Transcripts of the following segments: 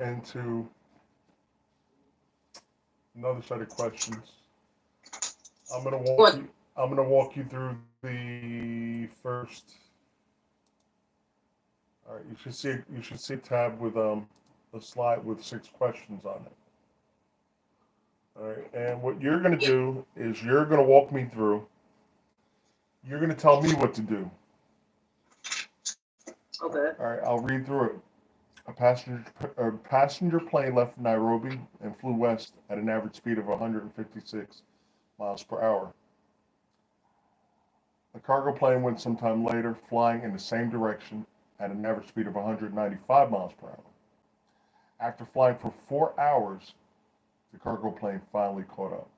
into another set of questions. I'm gonna walk What? you. I'm gonna walk you through the first. All right, you should see a tab with a slide with 6 questions on it. All right, and what you're gonna Yeah. do is you're gonna walk me through. You're gonna tell me what to do. Okay. All right, I'll read through it. A passenger plane left Nairobi and flew west at an average speed of 156 miles per hour. The cargo plane went sometime later, flying in the same direction at an average speed of 195 miles per hour. After flying for 4 hours, the cargo plane finally caught up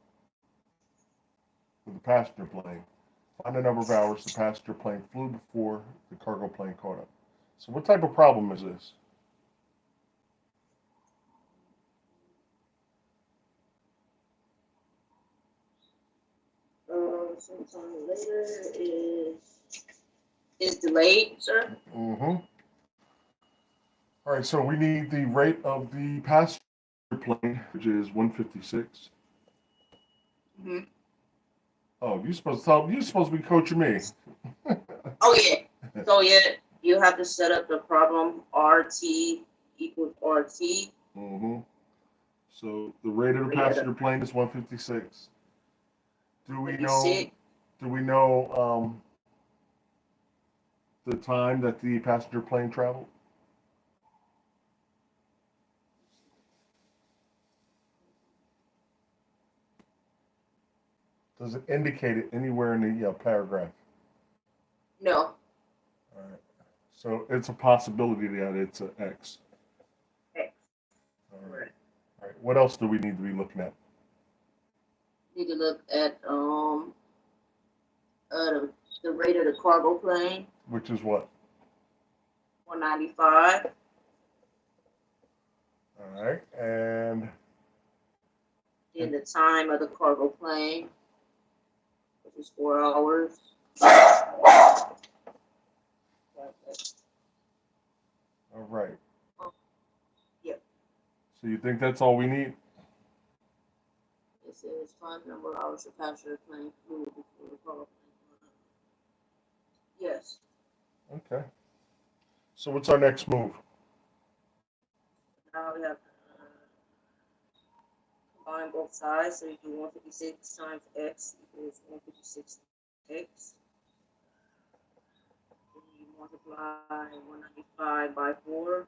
with the passenger plane. Find the number of hours the passenger plane flew before the cargo plane caught up. So, what type of problem is this? Sometime later is delayed, sir. Mm-hmm. All right, so we need the rate of the passenger plane, which is 156. Hmm. Oh, you're supposed to be coaching me. Oh yeah. So yeah, you have to set up the problem RT equals RT. Mm-hmm. So the rate of the Rate of passenger plane is 156. Do we know? 56. Do we know the time that the passenger plane traveled? Does it indicate it anywhere in the paragraph? No. All right. So it's a possibility that it's an X. X. All right. Right. All right. What else do we need to be looking at? Need to look at the rate of the cargo plane, Which is what? 195. All right. Then the time of the cargo plane, which is 4 hours. All right. Yep. So you think that's all we need? It says find the number of hours the passenger plane flew before the cargo plane. Yes. Okay. So what's our next move? Now we have combine both sides, so you do 156 times x equals 156 x. Then you multiply 195 by 4.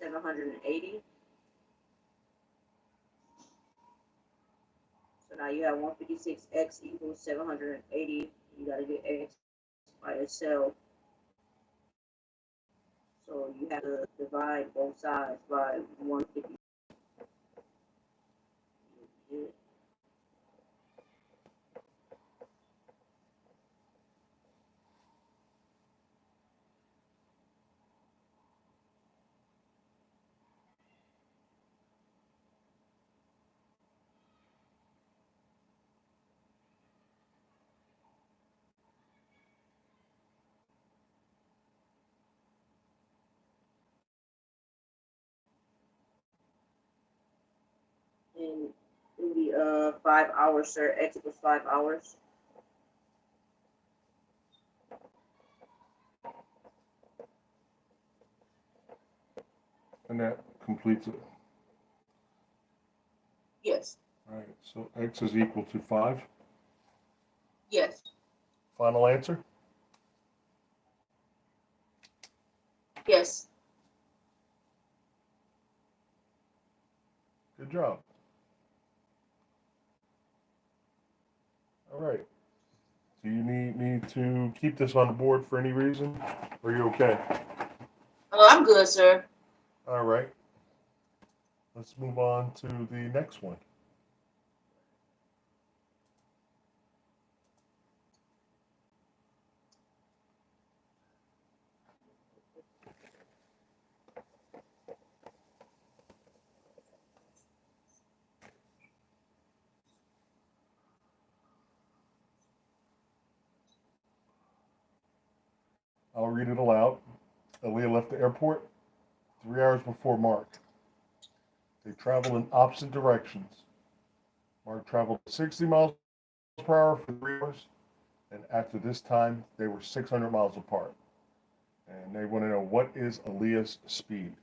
780. So now you have 156x equals 780. You got to get x by itself. So you have to divide both sides by 150. And it will be 5 hours, sir. X equals 5 hours. And that completes it. Yes. All right. So X is equal to 5. Yes. Final answer? Yes. Good job. All right. Do you need me to keep this on the board for any reason? Or are you okay? I'm good, sir. All right. Let's move on to the next one. I'll read it aloud. Aaliyah left the airport 3 hours before Mark. They traveled in opposite directions. Mark traveled 60 miles per hour for 3 hours, and after this time, they were 600 miles apart. And they want to know, what is Aaliyah's speed?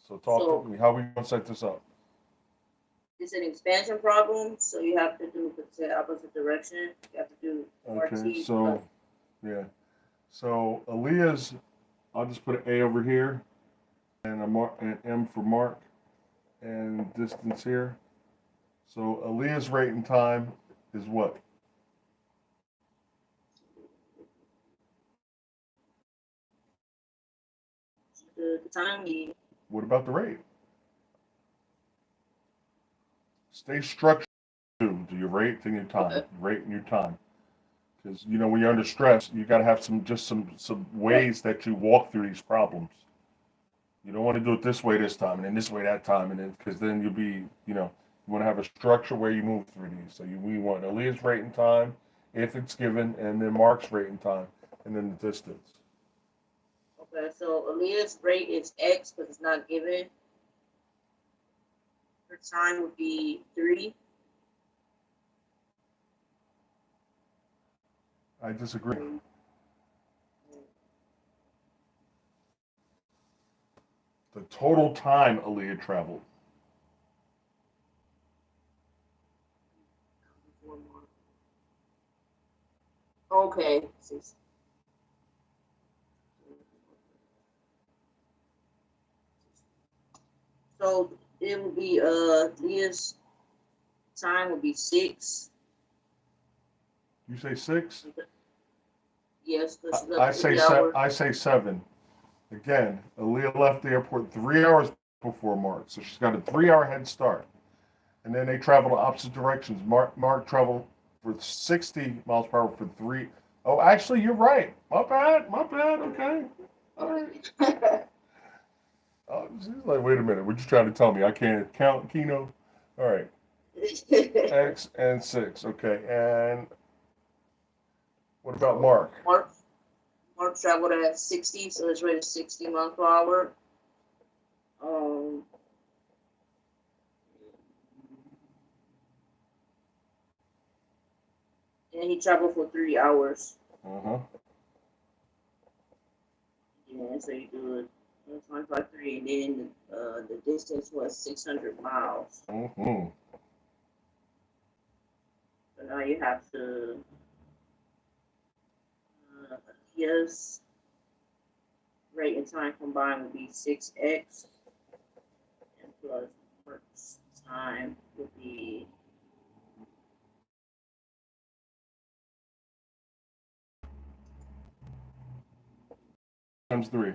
So talk to me. How are we going to set this up? It's an expansion problem, so you have to do the opposite direction. You have to do Okay, so yeah. So Aaliyah's, I'll just put an A over here and an M for Mark and distance here. So Aaliyah's rate and time is what? the time. What about the rate? Stay structured to your rate and your time. Okay. Rate and your time. Because when you're under stress, you got to have some ways that you walk through these problems. You don't want to do it this way this time, and then this way that time, and then because then you'll be, you want to have a structure where you move through these. So we want Aaliyah's rate and time, if it's given, and then Mark's rate and time, and then the distance. Okay, so Aaliyah's rate is X because it's not given. Her time would be 3. I disagree. The total time Aaliyah traveled. Okay. So it would be Leah's time would be 6. You say 6? Yes, because I say 7. Again, Aaliyah left the airport 3 hours before Mark, so she's got a 3-hour head start. And then they travel in opposite directions. Mark traveled for 60 miles per hour for 3. Oh, actually, you're right. My bad. Okay. All right. She's like, wait a minute. What you trying to tell me? I can't count, Kino? All right. X and 6. Okay. And what about Mark? Mark traveled at 60, so his rate is 60 miles per hour. And he traveled for 3 hours. Uh-huh. Yeah, so you do it 1.53, and then the distance was 600 miles. Mm-hmm. So now you have to his rate and time combined would be 6x, and plus Mark's time would be Times 3.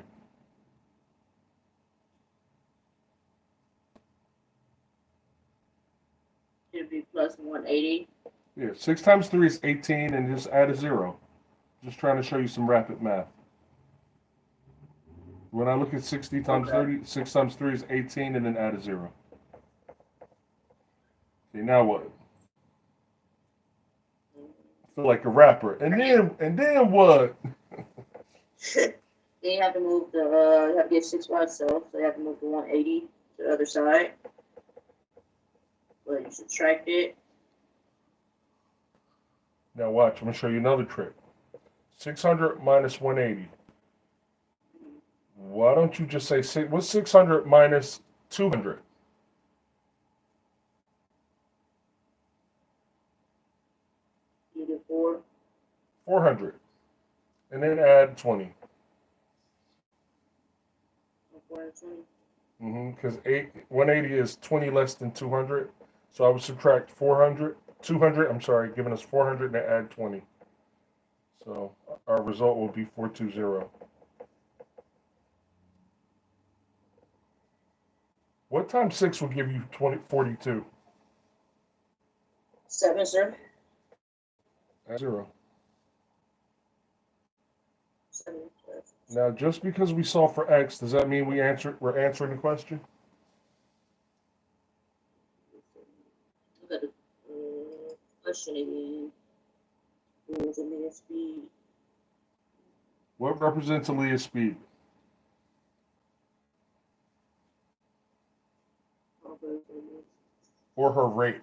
it'd be plus 180. Yeah, 6 times 3 is 18, and just add a 0. Just trying to show you some rapid math. When I look at 60 times 30, 6 times 3 is 18, and then add a 0. Okay, now what? I feel like a rapper. And then what? Then you have to move you have to get 6 by itself, so you have to move the 180 to the other side. But you subtract it. Now watch, I'm going to show you another trick. 600 minus 180. Why don't you just say, what's 600 minus 200? You do 4. 400. And then add 20. 420. Because 180 is 20 less than 200. So I would subtract 200, I'm sorry, giving us 400 and add 20. So our result will be 420. What times 6 will give you 42? 7, sir. Add 0. 7. Now, just because we solve for x, does that mean we're answering the question? Look at the question again. Rules of speed. What represents Aaliyah's speed? Okay. Or her rate?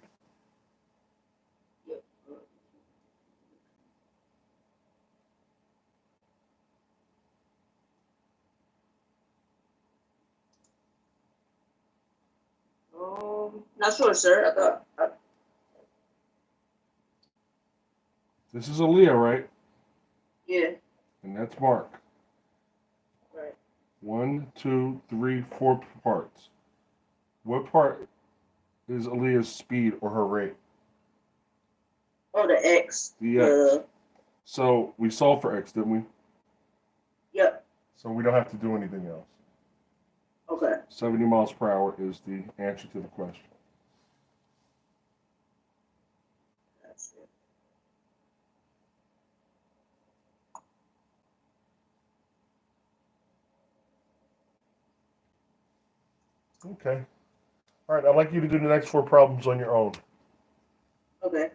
Yep. Not sure, sir. I thought. This is Aaliyah, right? Yeah. And that's Mark. Right. 1, 2, 3, 4 parts. What part is Aaliyah's speed or her rate? Oh, the X. The X. So we solved for X, didn't we? Yep. So we don't have to do anything else. Okay. 70 miles per hour is the answer to the question. That's it. Okay. All right, I'd like you to do the next 4 problems on your own. Okay.